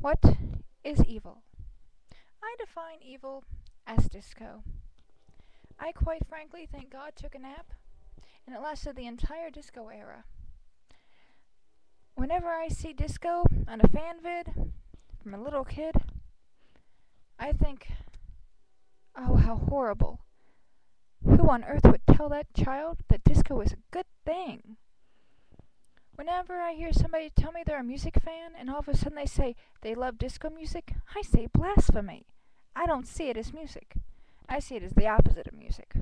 What is evil? I define evil as disco. I quite frankly think God took a nap and it lasted the entire disco era. Whenever I see disco on a fan vid from a little kid, I think, oh, how horrible. Who on earth would tell that child that disco is a good thing? Whenever I hear somebody tell me they're a music fan and all of a sudden they say they love disco music, I say blasphemy. I don't see it as music. I see it as the opposite of music.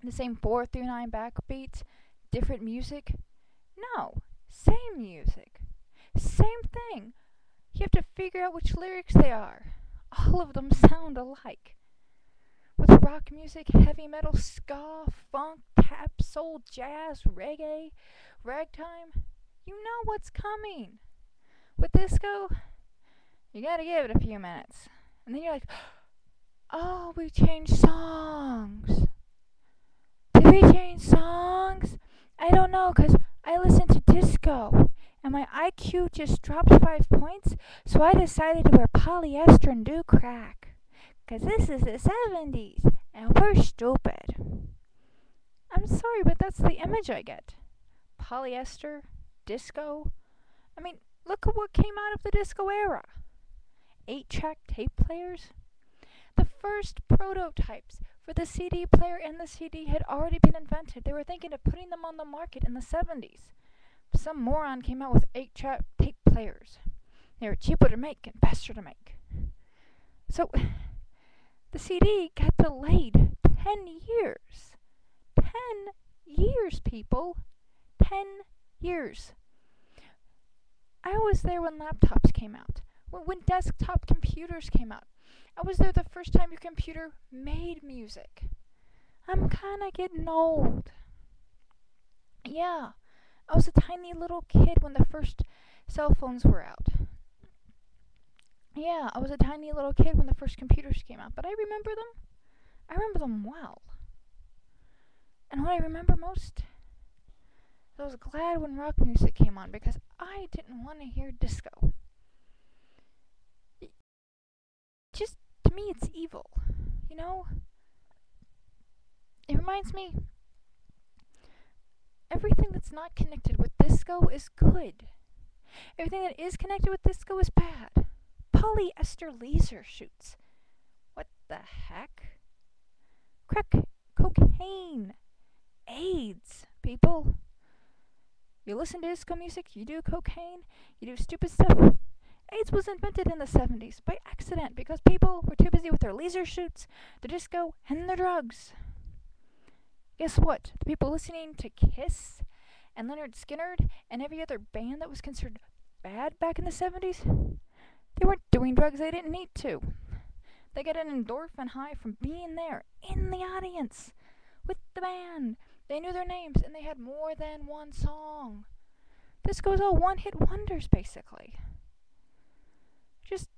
The same 4 through 9 backbeats, different music. No, same music. Same thing. You have to figure out which lyrics they are. All of them sound alike. With rock music, heavy metal, ska, funk, tap, soul, jazz, reggae, ragtime, you know what's coming. With disco, you gotta give it a few minutes. And then you're like, oh, we changed songs. Did we change songs? I don't know, 'cause I listen to disco. And my IQ just dropped 5 points, so I decided to wear polyester and do crack. 'Cause this is the 70s, and we're stupid. I'm sorry, but that's the image I get. Polyester, disco. I mean, look at what came out of the disco era. 8-track tape players. The first prototypes for the CD player and the CD had already been invented. They were thinking of putting them on the market in the 70s. Some moron came out with 8-track tape players. They were cheaper to make and faster to make. So, the CD got delayed 10 years. 10 years, people. 10 years. I was there when laptops came out. When desktop computers came out. I was there the first time your computer made music. I'm kinda getting old. Yeah, I was a tiny little kid when the first cell phones were out. Yeah, I was a tiny little kid when the first computers came out, but I remember them. I remember them well. And what I remember most, I was glad when rock music came on because I didn't want to hear disco. Just, to me, it's evil. You know? It reminds me, everything that's not connected with disco is good. Everything that is connected with disco is bad. Polyester laser shoots. What the heck? Crack, cocaine, AIDS, people. You listen to disco music, you do cocaine, you do stupid stuff. AIDS was invented in the 70s by accident because people were too busy with their laser shoots, the disco, and their drugs. Guess what? The people listening to Kiss and Leonard Skinner and every other band that was considered bad back in the 70s, they weren't doing drugs they didn't need to. They got an endorphin high from being there in the audience with the band. They knew their names and they had more than one song. Disco's all one-hit wonders, basically. Just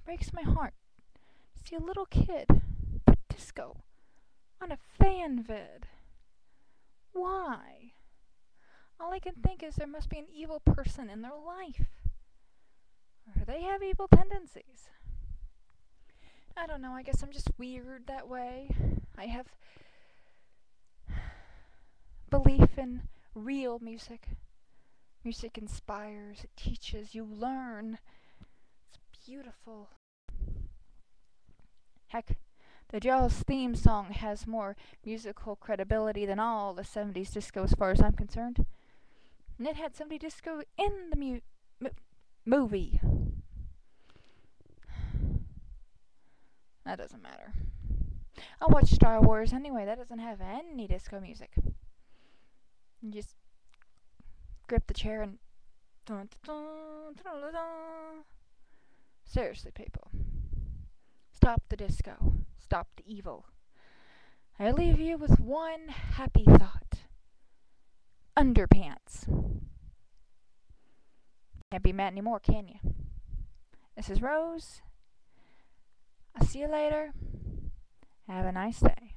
breaks my heart to see a little kid put disco on a fan vid. Why? All I can think is there must be an evil person in their life. Or they have evil tendencies. I don't know, I guess I'm just weird that way. I have belief in real music. Music inspires, it teaches, you learn. It's beautiful. Heck, the Jaws theme song has more musical credibility than all the 70s disco as far as I'm concerned. And it had 70s disco in the movie. That doesn't matter. I'll watch Star Wars anyway. That doesn't have any disco music. You just grip the chair and dun, dun, dun, dun, dun. Seriously, people. Stop the disco. Stop the evil. I leave you with one happy thought. Underpants. Can't be mad anymore, can you? This is Rose. I'll see you later. Have a nice day.